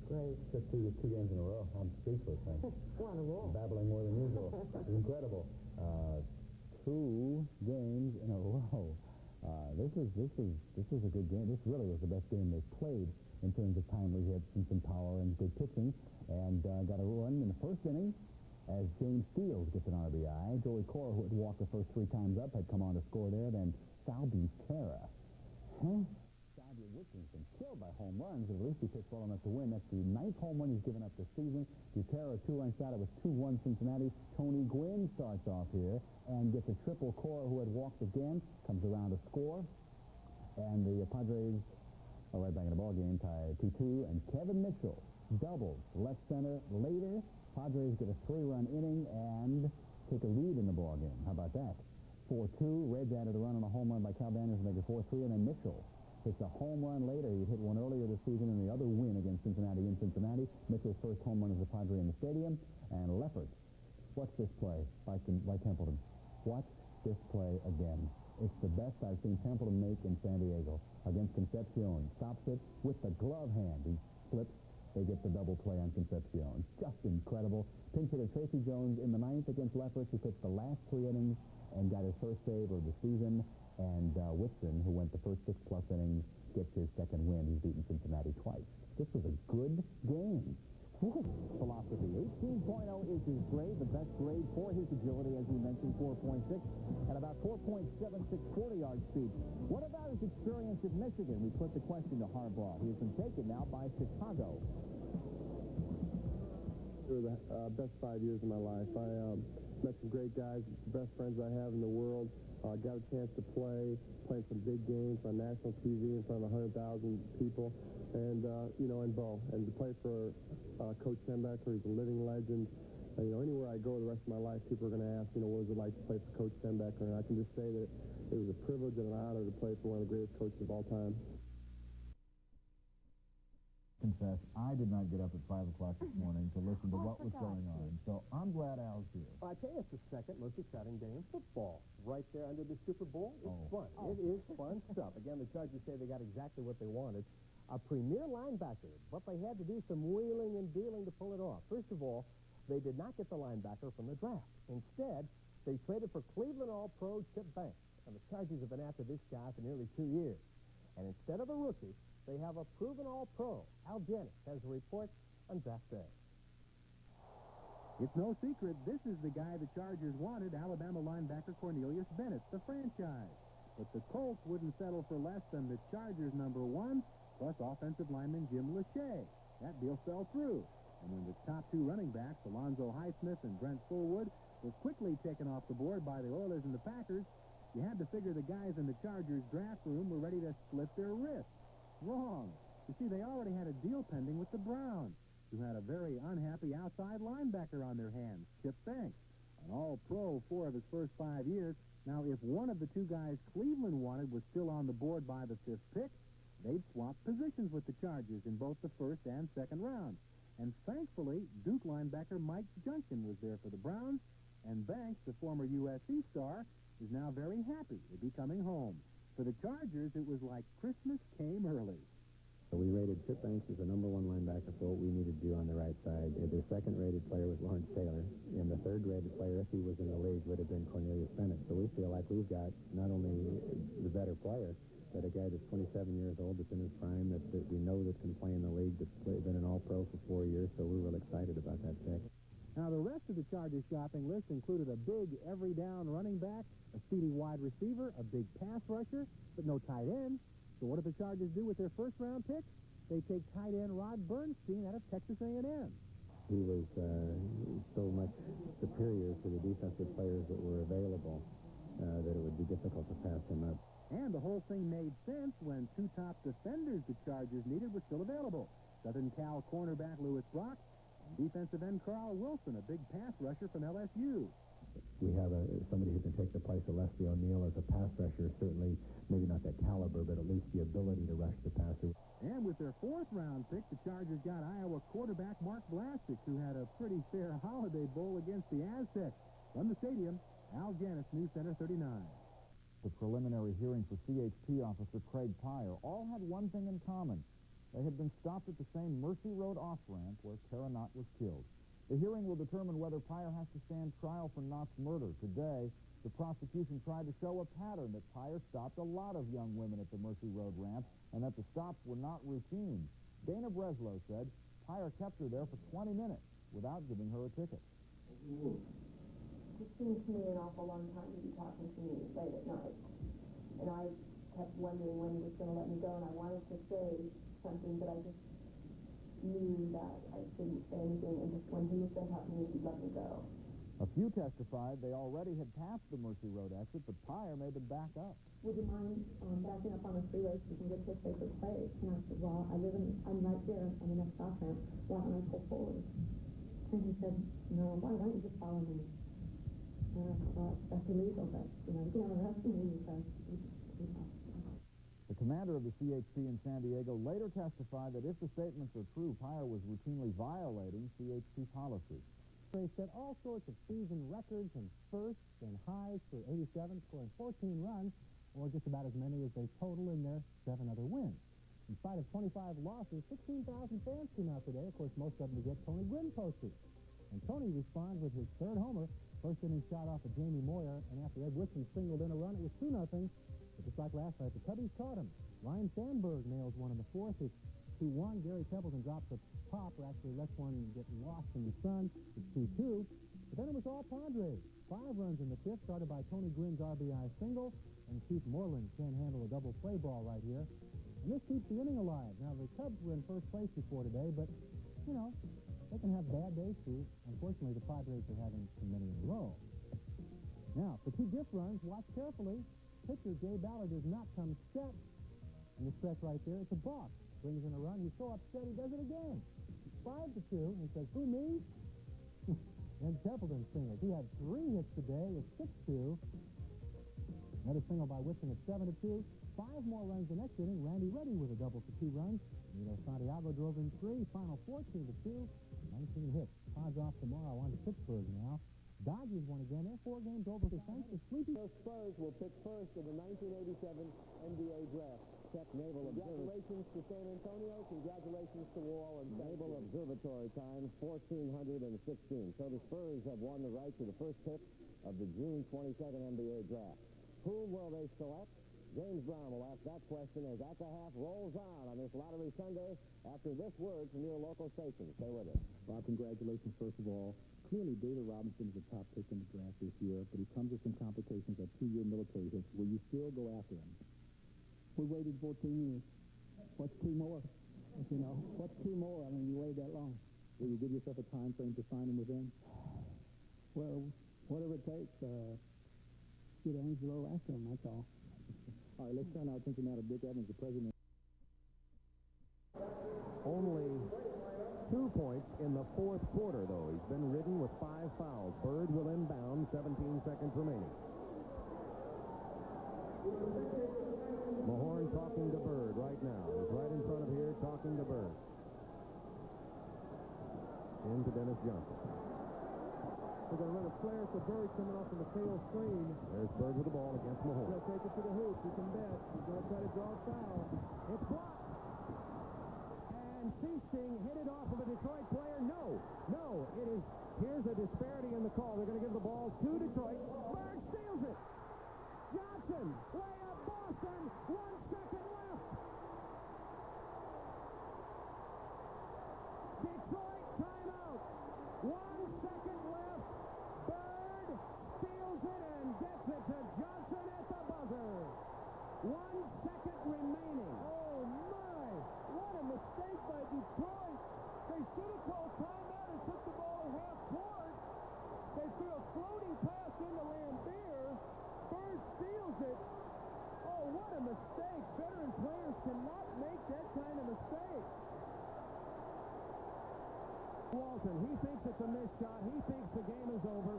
Great. Just two games in a row. I'm speechless. I'm on a roll. babbling more than usual. It's incredible. 2 games in a row. This is a good game. This really was the best game they've played in terms of timely hits and some power and good pitching. And got a run in the first inning as James Steele gets an RBI. Joey Cora, who had walked the first 3 times up, had come on to score there. Then Salvi Terra. Salvi Wickens been killed by home runs, but at least he pitched well enough to win. That's the 9th home run he's given up this season. Butera, 2-run shot. It was 2-1 Cincinnati. Tony Gwynn starts off here and gets a triple. Cora, who had walked again, comes around to score. And the Padres are right back in the ball game, tied 2-2. And Kevin Mitchell doubles left center later. Padres get a 3-run inning and take a lead in the ball game. How about that? 4-2. Reds added a run on a home run by Cabanas to make it 4-3. And then Mitchell hits a home run later. He hit one earlier this season in the other win against Cincinnati in Cincinnati. Mitchell's first home run as a Padre in the stadium. And Leffert. Watch this play by Templeton. Watch this play again. It's the best I've seen Templeton make in San Diego against Concepcion. Stops it with the glove hand. He flips. They get the double play on Concepcion. Just incredible. Pinch hitter Tracy Jones in the 9th against Leffert, who pitched the last 3 innings and got his first save of the season. And Whitson, who went the first 6+ innings, gets his second win. He's beaten Cincinnati twice. This was a good game. Philosophy. 18.0 is his grade, the best grade for his agility, as we mentioned, 4.6, and about 4.76 40-yard speed. What about his experience at Michigan? We put the question to Harbaugh. He has been taken now by Chicago. They were the best 5 years of my life. I met some great guys, the best friends I have in the world. Got a chance to playing some big games on national TV in front of 100,000 people, and in Bo, and to play for Coach Tenbecker. He's a living legend. Anywhere I go the rest of my life, people are going to ask, what was it like to play for Coach Tenbecker? And I can just say that it was a privilege and an honor to play for one of the greatest coaches of all time. Confess, I did not get up at 5 o'clock this morning to listen to what was going on, so I'm glad Al's here. Well, I tell you, it's the second most exciting day in football. Right there under the Super Bowl. It's fun. It is fun stuff. Again, the Chargers say they got exactly what they wanted. A premier linebacker, but they had to do some wheeling and dealing to pull it off. First of all, they did not get the linebacker from the draft. Instead, they traded for Cleveland All-Pro Chip Banks, and the Chargers have been after this guy for nearly 2 years. And instead of a rookie, they have a proven All-Pro. Al Janis has a report on draft day. It's no secret, this is the guy the Chargers wanted, Alabama linebacker Cornelius Bennett, the franchise. But the Colts wouldn't settle for less than the Chargers' #1, plus offensive lineman Jim Lachey. That deal fell through. And when the top 2 running backs, Alonzo Highsmith and Brent Fullwood, were quickly taken off the board by the Oilers and the Packers, you had to figure the guys in the Chargers' draft room were ready to split their wrists. Wrong. You see, they already had a deal pending with the Browns, who had a very unhappy outside linebacker on their hands, Chip Banks, an All-Pro 4 of his first 5 years. Now, if one of the 2 guys Cleveland wanted was still on the board by the 5th pick, they'd swap positions with the Chargers in both the first and second rounds. And thankfully, Duke linebacker Mike Junkin was there for the Browns, and Banks, the former USC star, is now very happy to be coming home. For the Chargers, it was like Christmas came early. We rated Chip Banks as the #1 linebacker for what we needed to do on the right side. Their second-rated player was Lawrence Taylor, and the third-rated player, if he was in the league, would have been Cornelius Bennett. So we feel like we've got not only the better player, but a guy that's 27 years old, that's in his prime, that we know that can play in the league, that's been an All-Pro for 4 years, so we're real excited about that pick. Now, the rest of the Chargers shopping list included a big every-down running back, a speedy wide receiver, a big pass rusher, but no tight end. So what did the Chargers do with their first-round pick? They take tight end Rod Bernstein out of Texas A&M. He was so much superior to the defensive players that were available that it would be difficult to pass him up. And the whole thing made sense when 2 top defenders the Chargers needed were still available. Southern Cal cornerback Louis Brock and defensive end Carl Wilson, a big pass rusher from LSU. We have somebody who can take the place of Leslie O'Neal as a pass rusher, certainly maybe not that caliber, but at least the ability to rush the passer. And with their 4th-round pick, the Chargers got Iowa quarterback Mark Blastic, who had a pretty fair Holiday Bowl against the Aztecs. From the stadium, Al Janis, News Center 39. The preliminary hearing for CHP Officer Craig Pryor all had one thing in common. They had been stopped at the same Mercy Road off-ramp where Tara Knott was killed. The hearing will determine whether Pryor has to stand trial for Knott's murder. Today, the prosecution tried to show a pattern that Pryor stopped a lot of young women at the Mercy Road ramp and that the stops were not routine. Dana Breslow said Pryor kept her there for 20 minutes without giving her a ticket. It seemed to me an awful long time to be talking to me late at night. And I kept wondering when he was going to let me go, and I wanted to say something, but I just knew that I shouldn't say anything, and just when he was done talking to me, he'd let me go. A few testified they already had passed the Mercy Road exit, but Pryor made them back up. Would you mind backing up on the freeway so we can get to a safer place? And I said, well, I'm right here on the next off ramp. Why don't I pull forward? And he said, no, why don't you just follow me? And I thought, well, that's illegal, but, you can't arrest me because, The commander of the CHP in San Diego later testified that if the statements are true, Pryor was routinely violating CHP policy. They set all sorts of season records and firsts and highs for 87, scoring 14 runs, or just about as many as they total in their 7 other wins. In spite of 25 losses, 16,000 fans came out today. Of course, most of them to get Tony Gwynn posters. And Tony responds with his third homer. First inning shot off of Jamie Moyer, and after Ed Woodson singled in a run, it was 2-0. But just like last night, the Cubbies caught him. Ryan Sandberg nails one in the fourth. It's 2-1. Gary Templeton drops a pop, or actually lets one get lost in the sun. It's 2-2. But then it was all Padres. 5 runs in the fifth, started by Tony Gwynn's RBI single, and Keith Moreland can't handle a double play ball right here. And this keeps the inning alive. Now, the Cubs were in first place before today, but, they can have bad days, too. Unfortunately, the Padres are having too many in a row. Now, for 2 gift runs, watch carefully. Pitcher Jay Ballard does not come set. In the stretch right there, it's a balk. Brings in a run. He's so upset, he does it again. 5-2. And he says, who, me? And Templeton singles. He had 3 hits today. It's 6-2. Another single by Whitson at 7-2. 5 more runs the next inning. Randy Reddy with a double for 2 runs. Nino Santiago drove in 3. Final 14-2. 19 hits. Pods off tomorrow on to Pittsburgh now. Dodgers won again. Their 4-game over the Saints. The sleepy Spurs will pick first in the 1987 NBA draft. Check Naval Congratulations to San Antonio. Congratulations to Wall and Naval Observatory time 1416. So the Spurs have won the right to the first pick of the June 22nd NBA draft. Who will they select? James Brown will ask that question as At the Half rolls on this Lottery Sunday after this word from your local station. Stay with us. Bob, congratulations, first of all. Clearly, David Robinson is the top pick in the draft this year, but he comes with some complications of 2-year military hits. Will you still go after him? We waited 14 years. What's 2 more? What's 2 more? I mean, you waited that long. Will you give yourself a time frame to sign him within? Well, whatever it takes, get Angelo after him, that's all. All right, let's turn our attention now to Dick Evans, the president. Only 2 points in the fourth quarter, though. He's been ridden with 5 fouls. Bird will inbound, 17 seconds remaining. Mahorn talking to Bird right now. He's right in front of here talking to Bird. In to Dennis Johnson. They're going to run a flare for Bird coming off from the tail screen. There's Bird with the ball against Mahorn. He'll take it to the hoop. You can bet. He's going to try to draw a foul. It's blocked. And Feasting hit it off of a Detroit player. No, it is. Here's a disparity in the call. They're going to give the ball to Detroit. Bird steals it. Johnson, layup, Boston. 1 second left. Detroit timeout. 1 second left. Bird steals it and gets it to Johnson at the buzzer. 1 second remaining. Oh, my. What a mistake by Detroit. They should have called timeout and took the ball at half court. They threw a floating pass into Lambeer. Bird steals it. Oh, what a mistake. Veteran players cannot make that kind of mistake. Walton, he thinks it's a missed shot. He thinks the game is over.